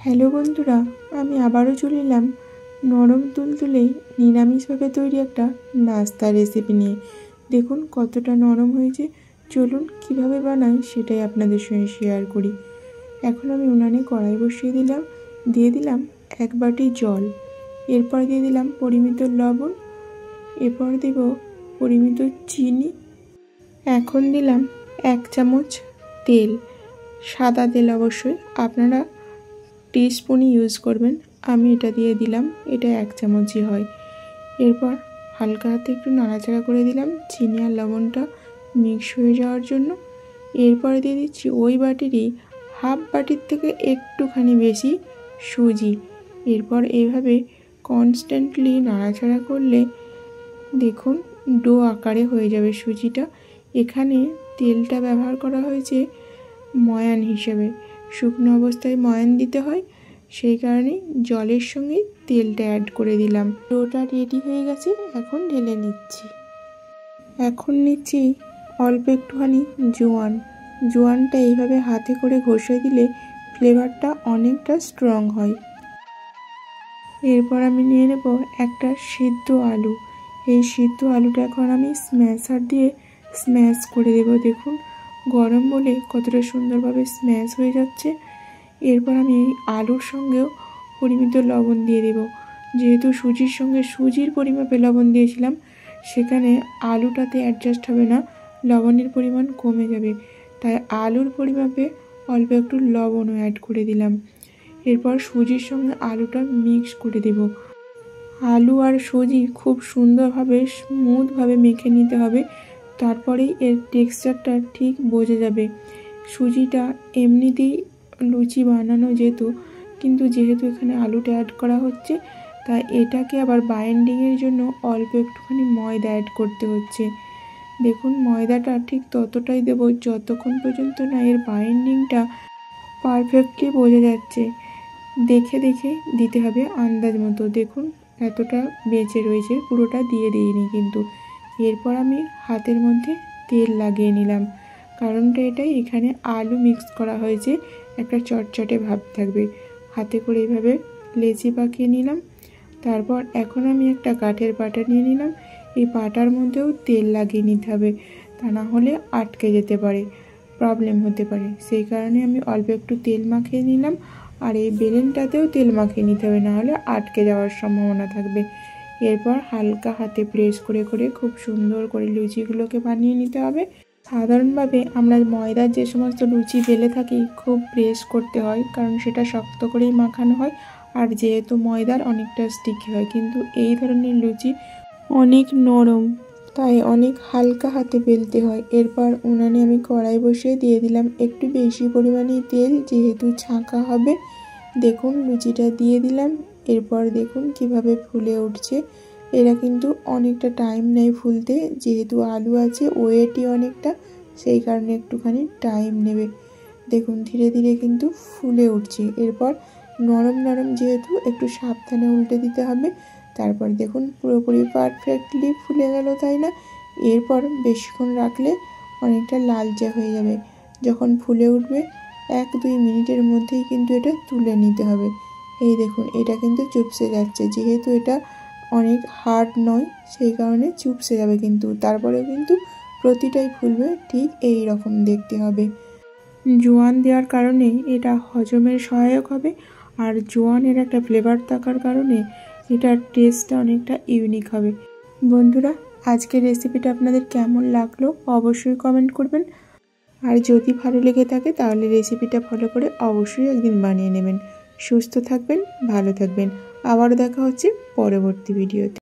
Hello বন্ধুরা, আমি আবারও চলে এলাম নরম তুলতুলে নিরামিষভাবে তৈরি একটা নাস্তা রেসিপি নিয়ে। দেখুন কতটা নরম হয়েছে। চলুন কিভাবে বানাই সেটাই আপনাদের সঙ্গে শেয়ার করি। এখন আমি উনানে কড়াই বসিয়ে দিলাম, দিয়ে দিলাম 1 বাটি জল, এরপর দিয়ে দিলাম পরিমিত লবণ, এরপর দেব পরিমিত চিনি, এখন দিলাম 1 চামচ তেল, সাদা তেল অবশ্যই, আপনারা টিস্পুনই ইউজ করবেন। আমি এটা দিয়ে দিলাম, এটা 1 চামচই হয়। এরপর হালকা হাতে একটু নাড়াচাড়া করে দিলাম চিনি আর লবণটা মিক্স হয়ে যাওয়ার জন্য। এরপরে দিয়ে দিচ্ছি ওই বাটিরই হাফ বাটির থেকে একটুখানি বেশি সুজি। এরপর এইভাবে কনস্ট্যান্টলি নাড়াচাড়া করলে দেখুন ডো আকারে হয়ে যাবে সুজিটা। এখানে তেলটা ব্যবহার করা হয়েছে ময়ান হিসেবে, শুকনো অবস্থায় ময়ান দিতে হয়, সেই কারণে জলের সঙ্গে তেলটা অ্যাড করে দিলাম। ডোটা রেডি হয়ে গেছে, এখন ঢেলে নিচ্ছি। এখন নিচ্ছি অল্প একটুখানি জোয়ানটা এইভাবে হাতে করে ঘষে দিলে ফ্লেভারটা অনেকটা স্ট্রং হয়। এরপর আমি নিয়ে নেব একটা সিদ্ধ আলু। এই সিদ্ধ আলুটা এখন আমি স্ম্যাশার দিয়ে স্ম্যাশ করে দেব। দেখুন গরম বলে কতটা সুন্দরভাবে স্ম্যাশ হয়ে যাচ্ছে। এরপর আমি এই আলুর সঙ্গেও পরিমিত লবণ দিয়ে দেব। যেহেতু সুজির সঙ্গে সুজির পরিমাপে লবণ দিয়েছিলাম, সেখানে আলুটাতে অ্যাডজাস্ট হবে না, লবণের পরিমাণ কমে যাবে, তাই আলুর পরিমাপে অল্প একটু লবণও অ্যাড করে দিলাম। এরপর সুজির সঙ্গে আলুটা মিক্স করে দেব। আলু আর সুজি খুব সুন্দরভাবে স্মুথভাবে মেখে নিতে হবে, তারপরেই এর টেক্সচারটা ঠিক বোঝা যাবে। সুজিটা এমনিতেই লুচি বানানো যেত, কিন্তু যেহেতু এখানে আলুটা অ্যাড করা হচ্ছে, তাই এটাকে আবার বাইন্ডিংয়ের জন্য অল্প একটুখানি ময়দা অ্যাড করতে হচ্ছে। দেখুন ময়দাটা ঠিক ততটাই দেব যতক্ষণ পর্যন্ত না এর বাইন্ডিংটা পারফেক্টলি বোঝা যাচ্ছে। দেখে দেখে দিতে হবে আন্দাজ মতো। দেখুন এতটা বেঁচে রয়েছে, পুরোটা দিয়ে দিইনি কিন্তু। এরপর আমি হাতের মধ্যে তেল লাগিয়ে নিলাম, কারণটা এটাই, এখানে আলু মিক্স করা হয়েছে, একটা চটচটে ভাব থাকবে। হাতে করে এইভাবে লেচি পাকিয়ে নিলাম। তারপর এখন আমি একটা কাঠের পাটা নিয়ে নিলাম। এই পাটার মধ্যেও তেল লাগিয়ে নিতে হবে, তা না হলে আটকে যেতে পারে, প্রবলেম হতে পারে। সেই কারণে আমি অল্প একটু তেল মাখিয়ে নিলাম, আর এই বেলেনটাতেও তেল মাখিয়ে নিতে হবে, না হলে আটকে যাওয়ার সম্ভাবনা থাকবে। এরপর হালকা হাতে প্রেস করে করে খুব সুন্দর করে লুচিগুলোকে বানিয়ে নিতে হবে। সাধারণভাবে আমরা ময়দার যে সমস্ত লুচি বেলে থাকি খুব প্রেস করতে হয়, কারণ সেটা শক্ত করেই মাখানো হয়, আর যেহেতু ময়দার অনেকটা স্টিকি হয়, কিন্তু এই ধরনের লুচি অনেক নরম, তাই অনেক হালকা হাতে বেলতে হয়। এরপর উনানে আমি কড়াই বসিয়ে দিয়ে দিলাম একটু বেশি পরিমাণেই তেল, যেহেতু ছাঁকা হবে। দেখুন লুচিটা দিয়ে দিলাম, এরপর দেখুন কিভাবে ফুলে উঠছে। এরা কিন্তু অনেকটা টাইম নেয় ফুলতে, যেহেতু আলু আছে ওয়েটই অনেকটা, সেই কারণে একটুখানি টাইম নেবে। দেখুন ধীরে ধীরে কিন্তু ফুলে উঠছে। এরপর নরম নরম যেহেতু একটু সাবধানে উল্টে দিতে হবে। তারপর দেখুন পুরোপুরি পারফেক্টলি ফুলে গেল, তাই না? এরপর বেশিক্ষণ রাখলে অনেকটা লালচে হয়ে যাবে। যখন ফুলে উঠবে 1-2 মিনিটের মধ্যেই কিন্তু এটা তুলে নিতে হবে। এই দেখুন এটা কিন্তু চুপসে যাচ্ছে, যেহেতু এটা অনেক হার্ড নয় সেই কারণে চুপসে যাবে, কিন্তু তারপরে কিন্তু প্রতিটাই ফুলবে ঠিক এই রকম দেখতে হবে। জোয়ান দেওয়ার কারণে এটা হজমের সহায়ক হবে, আর জোয়ানের একটা ফ্লেভার থাকার কারণে এটার টেস্টটা অনেকটা ইউনিক হবে। বন্ধুরা, আজকের রেসিপিটা আপনাদের কেমন লাগলো অবশ্যই কমেন্ট করবেন, আর যদি ভালো লেগে থাকে তাহলে রেসিপিটা ফলো করে অবশ্যই একদিন বানিয়ে নেবেন। সুস্থ থাকবেন, ভালো থাকবেন, আবারও দেখা হচ্ছে পরবর্তী ভিডিওতে।